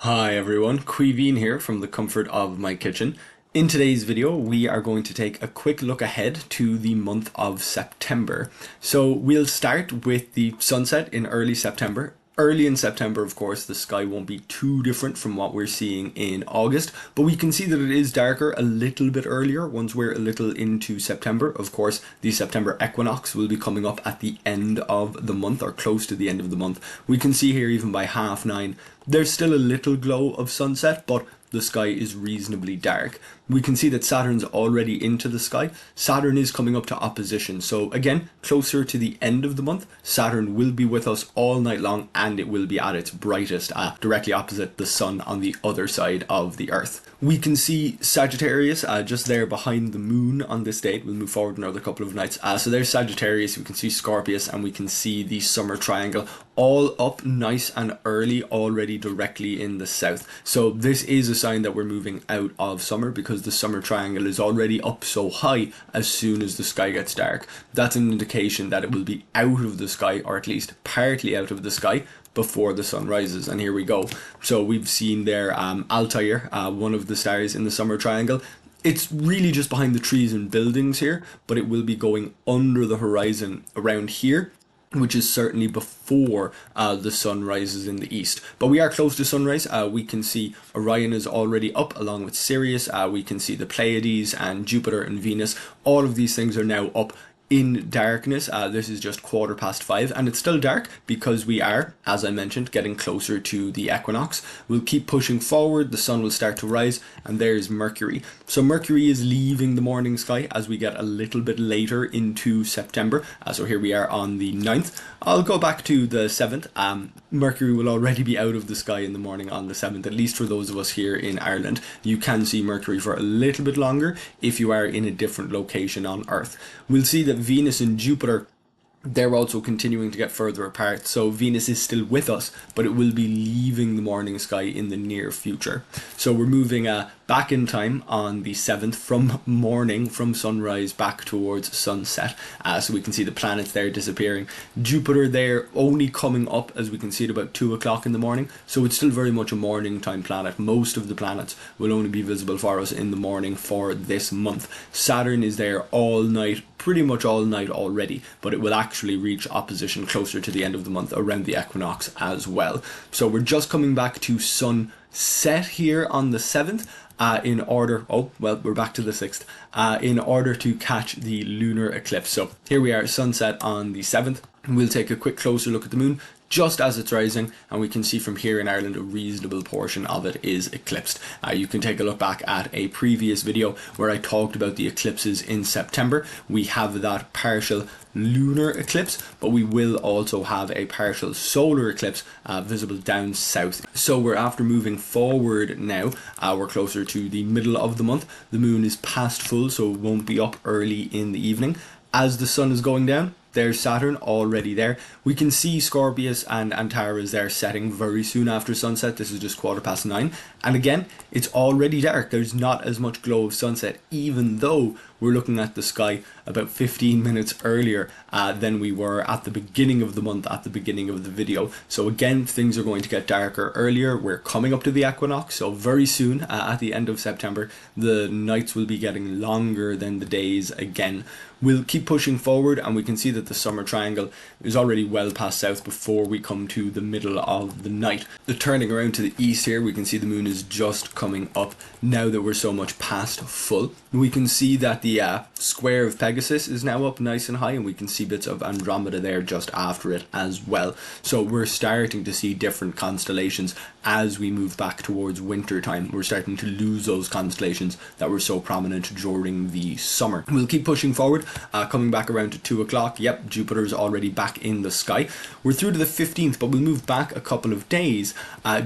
Hi everyone, Quiveen here from the comfort of my kitchen. In today's video, we are going to take a quick look ahead to the month of September. So we'll start with the sunset in early September. Early in September, of course, the sky won't be too different from what we're seeing in August, but we can see that it is darker a little bit earlier once we're a little into September. Of course, the September equinox will be coming up at the end of the month or close to the end of the month. We can see here even by 9:30, there's still a little glow of sunset, but the sky is reasonably dark. We can see that Saturn's already into the sky. Saturn is coming up to opposition. So again, closer to the end of the month, Saturn will be with us all night long and it will be at its brightest, directly opposite the sun on the other side of the Earth. We can see Sagittarius just there behind the moon on this date. We'll move forward another couple of nights. So there's Sagittarius, we can see Scorpius, and we can see the summer triangle all up nice and early already directly in the south. So this is a sign that we're moving out of summer because the summer triangle is already up so high as soon as the sky gets dark. That's an indication that it will be out of the sky, or at least partly out of the sky, before the sun rises. And here we go. So we've seen there Altair, one of the stars in the summer triangle. It's really just behind the trees and buildings here, but it will be going under the horizon around here, which is certainly before the sun rises in the east. But we are close to sunrise. We can see Orion is already up along with Sirius. We can see the Pleiades and Jupiter and Venus. All of these things are now up in darkness. This is just 5:15 and it's still dark because we are, as I mentioned, getting closer to the equinox. We'll keep pushing forward, the sun will start to rise, and there's Mercury. So Mercury is leaving the morning sky as we get a little bit later into September. So here we are on the 9th. I'll go back to the 7th. Mercury will already be out of the sky in the morning on the 7th, at least for those of us here in Ireland. You can see Mercury for a little bit longer if you are in a different location on Earth. We'll see that Venus and Jupiter, they're also continuing to get further apart. So Venus is still with us, but it will be leaving the morning sky in the near future. So we're moving back in time on the 7th from morning, from sunrise back towards sunset. So we can see the planets there disappearing. Jupiter there only coming up, as we can see, at about 2 o'clock in the morning. So it's still very much a morning time planet. Most of the planets will only be visible for us in the morning for this month. Saturn is there all night, pretty much all night already, but it will actually reach opposition closer to the end of the month around the equinox as well. So we're just coming back to sunset here on the 7th. We're back to the 6th, in order to catch the lunar eclipse. So here we are, sunset on the 7th. We'll take a quick closer look at the moon just as it's rising, and we can see from here in Ireland a reasonable portion of it is eclipsed. You can take a look back at a previous video where I talked about the eclipses in September. We have that partial lunar eclipse, but we will also have a partial solar eclipse visible down south. So we're after moving forward now. We're closer to the middle of the month. The moon is past full, so it won't be up early in the evening. As the sun is going down, there's Saturn already there. We can see Scorpius and Antares there setting very soon after sunset. This is just 9:15. And again, it's already dark. There's not as much glow of sunset, even though we're looking at the sky about 15 minutes earlier than we were at the beginning of the month, at the beginning of the video. So again, things are going to get darker earlier. We're coming up to the equinox, so very soon, at the end of September, the nights will be getting longer than the days again. We'll keep pushing forward, and we can see that the summer triangle is already well past south before we come to the middle of the night. The turning around to the east here, we can see the moon is just coming up now that we're so much past full. We can see that the square of Pegasus is now up nice and high, and we can see bits of Andromeda there just after it as well. So we're starting to see different constellations as we move back towards winter time. We're starting to lose those constellations that were so prominent during the summer. We'll keep pushing forward, coming back around to 2 o'clock. Yep, Jupiter's already back in the sky. We're through to the 15th, but we'll move back a couple of days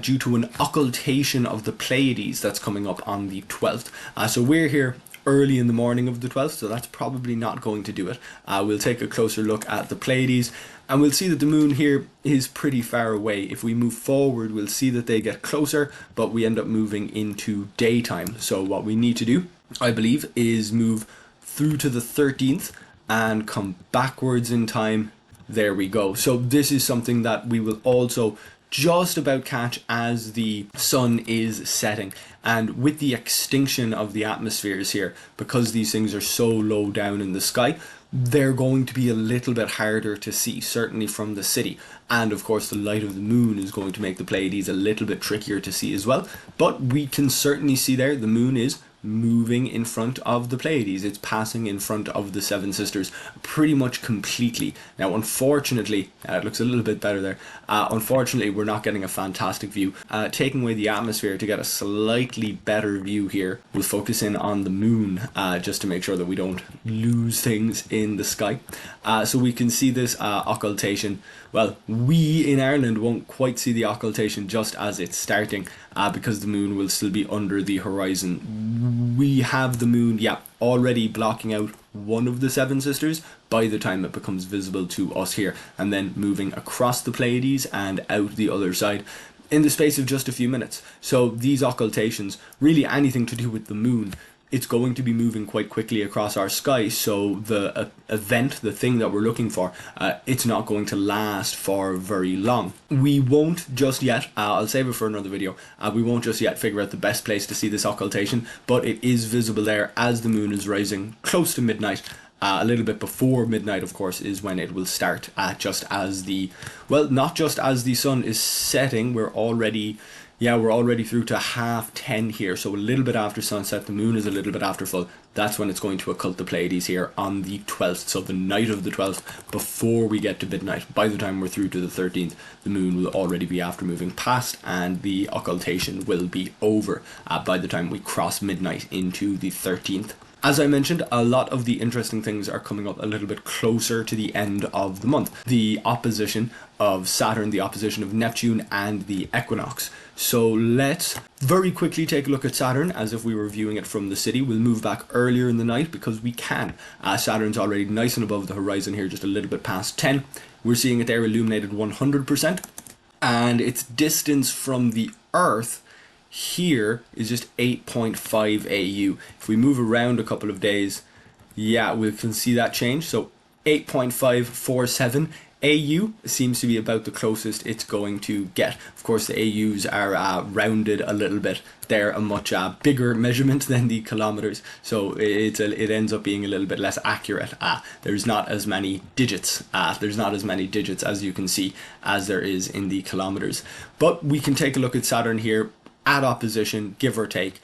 due to an occultation of the Pleiades that's coming up on the 12th. So we're here early in the morning of the 12th, so that's probably not going to do it. We'll take a closer look at the Pleiades, and we'll see that the moon here is pretty far away. If we move forward, we'll see that they get closer, but we end up moving into daytime. So what we need to do, I believe, is move through to the 13th and come backwards in time. There we go. So this is something that we will also just about catch as the sun is setting. And with the extinction of the atmospheres here, because these things are so low down in the sky, they're going to be a little bit harder to see, certainly from the city. And of course, the light of the moon is going to make the Pleiades a little bit trickier to see as well. But we can certainly see there the moon is moving in front of the Pleiades. It's passing in front of the Seven Sisters pretty much completely. Now, unfortunately, it looks a little bit better there. Unfortunately, we're not getting a fantastic view. Taking away the atmosphere to get a slightly better view here, we'll focus in on the moon just to make sure that we don't lose things in the sky. So we can see this occultation. Well, we in Ireland won't quite see the occultation just as it's starting because the moon will still be under the horizon. We have the moon, already blocking out one of the Seven Sisters by the time it becomes visible to us here, and then moving across the Pleiades and out the other side in the space of just a few minutes. So these occultations, really anything to do with the moon, it's going to be moving quite quickly across our sky, so the event, the thing that we're looking for, it's not going to last for very long. We won't just yet, I'll save it for another video, we won't just yet figure out the best place to see this occultation, but it is visible there as the moon is rising close to midnight. A little bit before midnight, of course, is when it will start, just as the, well, not just as the sun is setting, we're already through to 10:30 here, so a little bit after sunset. The moon is a little bit after full. That's when it's going to occult the Pleiades here on the 12th, so the night of the 12th, before we get to midnight. By the time we're through to the 13th, the moon will already be after moving past, and the occultation will be over by the time we cross midnight into the 13th. As I mentioned, a lot of the interesting things are coming up a little bit closer to the end of the month. The opposition of Saturn, the opposition of Neptune, and the equinox. So let's very quickly take a look at Saturn as if we were viewing it from the city. We'll move back earlier in the night because we can. Saturn's already nice and above the horizon here, just a little bit past 10. We're seeing it there illuminated 100%. And its distance from the Earth here is just 8.5 AU. If we move around a couple of days, we can see that change. So 8.547 AU seems to be about the closest it's going to get. Of course, the AUs are rounded a little bit. They're a much bigger measurement than the kilometers, so it ends up being a little bit less accurate. There's not as many digits. There's not as many digits as you can see as there is in the kilometers. But we can take a look at Saturn here at opposition, give or take.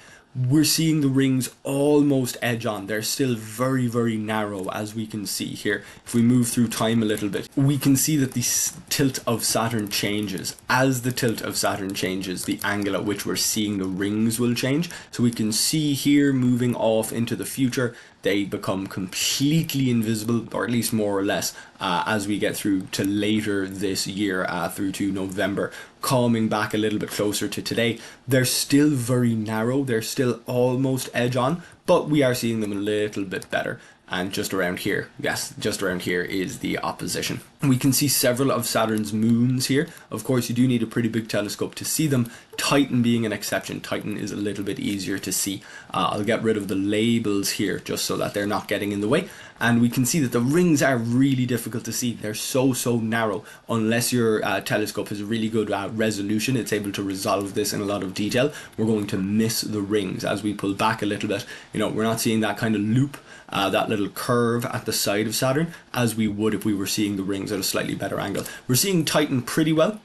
We're seeing the rings almost edge on. They're still very, very narrow, as we can see here. If we move through time a little bit, we can see that the tilt of Saturn changes. As the tilt of Saturn changes, the angle at which we're seeing the rings will change. So we can see here moving off into the future, they become completely invisible, or at least more or less, as we get through to later this year, through to November, calming back a little bit closer to today. They're still very narrow, they're still almost edge on, but we are seeing them a little bit better. And just around here, just around here is the opposition. We can see several of Saturn's moons here. Of course, you do need a pretty big telescope to see them. Titan being an exception. Titan is a little bit easier to see. I'll get rid of the labels here just so that they're not getting in the way. And we can see that the rings are really difficult to see. They're so narrow. Unless your telescope has a really good resolution, it's able to resolve this in a lot of detail, we're going to miss the rings. As we pull back a little bit, we're not seeing that kind of loop, that little curve at the side of Saturn, as we would if we were seeing the rings at a slightly better angle. We're seeing Titan pretty well.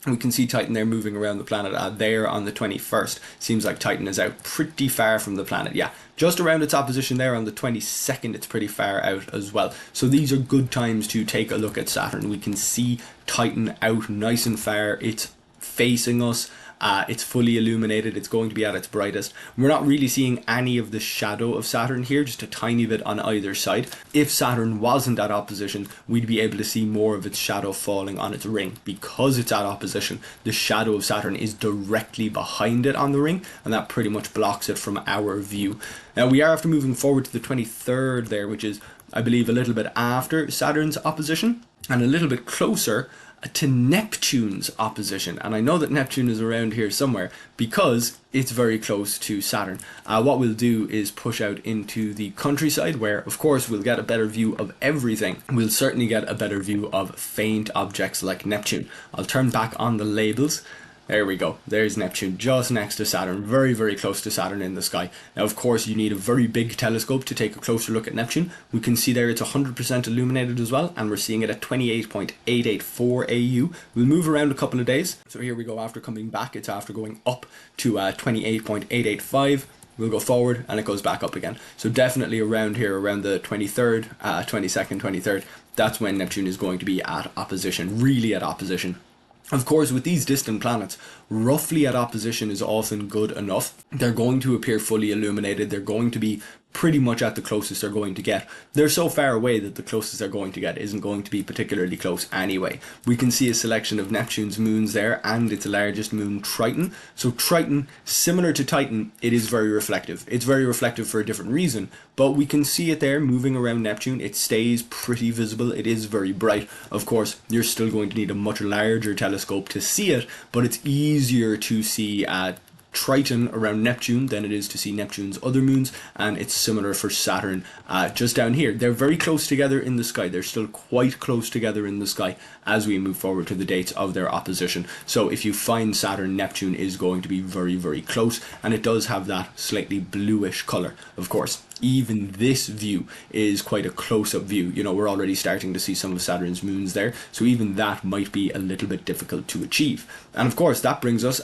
We can see Titan there moving around the planet there on the 21st. Seems like Titan is out pretty far from the planet. Just around its opposition there on the 22nd, it's pretty far out as well. So these are good times to take a look at Saturn. We can see Titan out nice and far. It's facing us. It's fully illuminated. It's going to be at its brightest. We're not really seeing any of the shadow of Saturn here, just a tiny bit on either side. If Saturn wasn't at opposition, we'd be able to see more of its shadow falling on its ring. Because it's at opposition, the shadow of Saturn is directly behind it on the ring, and that pretty much blocks it from our view. Now, we are after moving forward to the 23rd there, which is, I believe, a little bit after Saturn's opposition, and a little bit closer to Neptune's opposition. And I know that Neptune is around here somewhere because it's very close to Saturn. What we'll do is push out into the countryside where, of course, we'll get a better view of everything. We'll certainly get a better view of faint objects like Neptune. I'll turn back on the labels. There we go. There's Neptune just next to Saturn, very, very close to Saturn in the sky. Now, of course, you need a very big telescope to take a closer look at Neptune. We can see there it's 100% illuminated as well, and we're seeing it at 28.884 AU. We'll move around a couple of days. So here we go. After coming back, it's after going up to 28.885. We'll go forward and it goes back up again. So definitely around here, around the 23rd, 22nd, 23rd, that's when Neptune is going to be at opposition, really at opposition. Of course, with these distant planets, roughly at opposition is often good enough. They're going to appear fully illuminated. They're going to be pretty much at the closest they're going to get. They're so far away that the closest they're going to get isn't going to be particularly close anyway. We can see a selection of Neptune's moons there and its largest moon, Triton. So Triton, similar to Titan, it is very reflective. It's very reflective for a different reason, but we can see it there moving around Neptune. It stays pretty visible. It is very bright. Of course, you're still going to need a much larger telescope to see it, but it's easier to see Triton around Neptune than it is to see Neptune's other moons, and it's similar for Saturn just down here. They're very close together in the sky. They're still quite close together in the sky as we move forward to the dates of their opposition. So if you find Saturn, Neptune is going to be very, very close, and it does have that slightly bluish color. Of course, even this view is quite a close-up view. You know, we're already starting to see some of Saturn's moons there, so even that might be a little bit difficult to achieve. And of course, that brings us,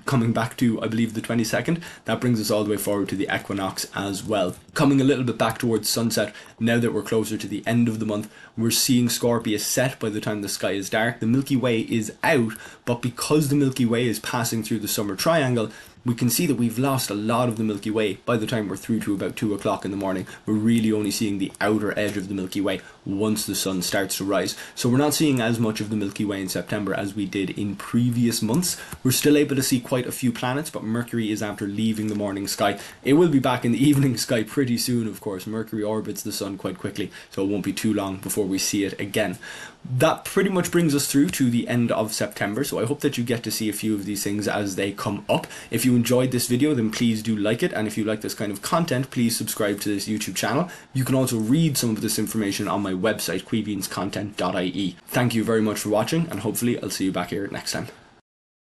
coming back to, I believe, the 22nd, that brings us all the way forward to the equinox as well. Coming a little bit back towards sunset, now that we're closer to the end of the month, we're seeing Scorpius set by the time the sky is dark. The Milky Way is out, but because the Milky Way is passing through the summer triangle, we can see that we've lost a lot of the Milky Way by the time we're through to about 2 o'clock in the morning. We're really only seeing the outer edge of the Milky Way once the sun starts to rise. So we're not seeing as much of the Milky Way in September as we did in previous months. We're still able to see quite a few planets, but Mercury is after leaving the morning sky. It will be back in the evening sky pretty soon, of course. Mercury orbits the sun quite quickly, so it won't be too long before we see it again. That pretty much brings us through to the end of September, so I hope that you get to see a few of these things as they come up. If you enjoyed this video, then please do like it, and if you like this kind of content, please subscribe to this YouTube channel. You can also read some of this information on my website, queebeanscontent.ie. Thank you very much for watching, and hopefully I'll see you back here next time.